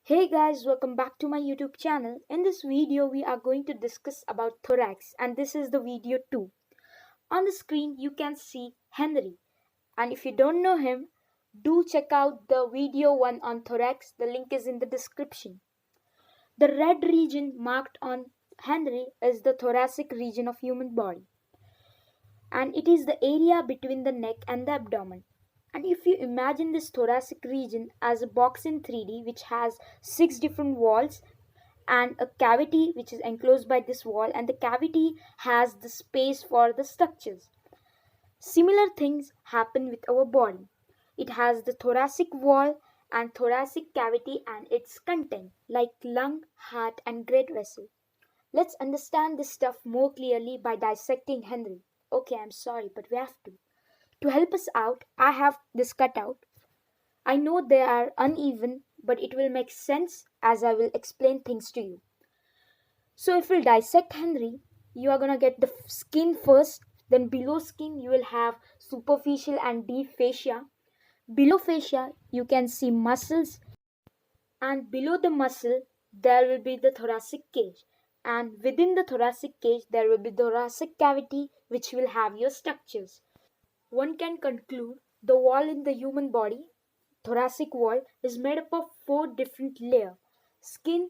Hey guys, welcome back to my YouTube channel. In this video, we are going to discuss about thorax, and this is the video 2. On the screen, you can see Henry, and if you don't know him, do check out the video 1 on thorax. The link is in the description. The red region marked on Henry is the thoracic region of human body, and it is the area between the neck and the abdomen. And if you imagine this thoracic region as a box in 3D which has 6 different walls and a cavity which is enclosed by this wall, and the cavity has the space for the structures. Similar things happen with our body. It has the thoracic wall and thoracic cavity and its content like lung, heart and great vessel. Let's understand this stuff more clearly by dissecting Henry. Okay, I'm sorry, but we have to. To help us out, I have this cutout. I know they are uneven, but it will make sense as I will explain things to you. So if we'll dissect Henry, you are going to get the skin first, then below skin you will have superficial and deep fascia. Below fascia you can see muscles, and below the muscle there will be the thoracic cage, and within the thoracic cage there will be the thoracic cavity which will have your structures. One can conclude the wall in the human body, thoracic wall, is made up of 4 different layers: skin,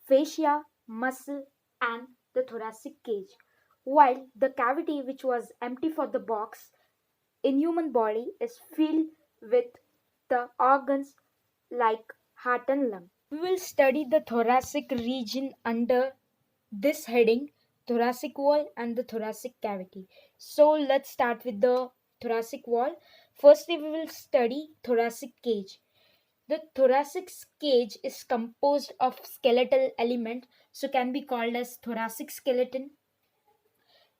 fascia, muscle and the thoracic cage. While the cavity which was empty for the box in human body is filled with the organs like heart and lung. We will study the thoracic region under this heading, thoracic wall and the thoracic cavity. So let's start with the thoracic wall. Firstly, we will study thoracic cage. The thoracic cage is composed of skeletal element, so can be called as thoracic skeleton.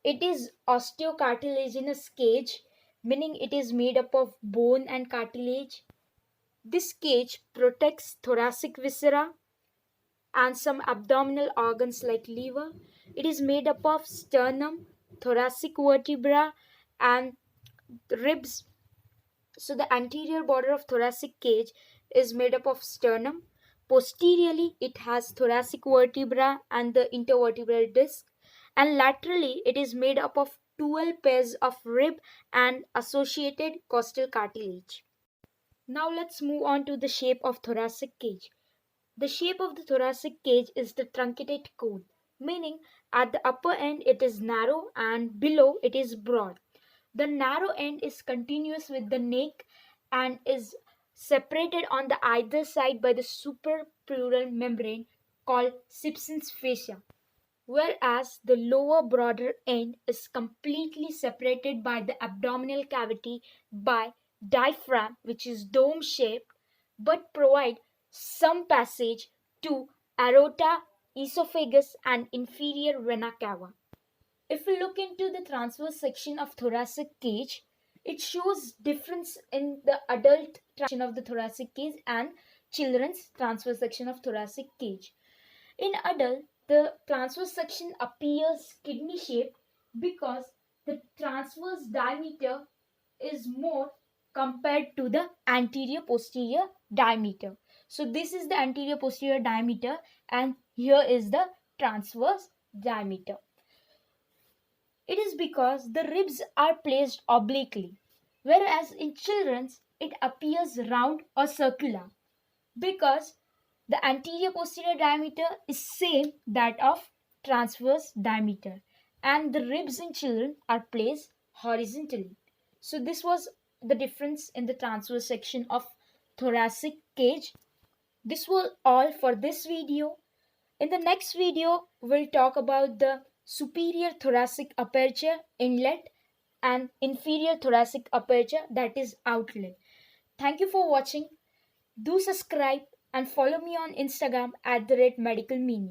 It is osteocartiligous cage, meaning it is made up of bone and cartilage. This cage protects thoracic viscera and some abdominal organs like liver. It is made up of sternum, thoracic vertebra and ribs. So the anterior border of thoracic cage is made up of sternum. Posteriorly it has thoracic vertebra and the intervertebral disc, and laterally it is made up of 12 pairs of rib and associated costal cartilage. Now let's move on to the shape of thoracic cage. The shape of the thoracic cage is the truncated cone, meaning at the upper end it is narrow and below it is broad. The narrow end is continuous with the neck and is separated on the either side by the suprapleural membrane called Simpson's fascia, whereas the lower broader end is completely separated by the abdominal cavity by diaphragm, which is dome shaped but provide some passage to aorta, esophagus and inferior vena cava. If we look into the transverse section of thoracic cage, it shows difference in the adult section of the thoracic cage and children's transverse section of thoracic cage. In adult, the transverse section appears kidney shaped because the transverse diameter is more compared to the anterior posterior diameter. So this is the anterior posterior diameter and here is the transverse diameter. It is because the ribs are placed obliquely, whereas in children's it appears round or circular because the anterior posterior diameter is same that of transverse diameter and the ribs in children are placed horizontally. So this was the difference in the transverse section of thoracic cage. This was all for this video. In the next video, we'll talk about the superior thoracic aperture inlet and inferior thoracic aperture, that is outlet. Thank you for watching. Do subscribe and follow me on Instagram @medicalminion.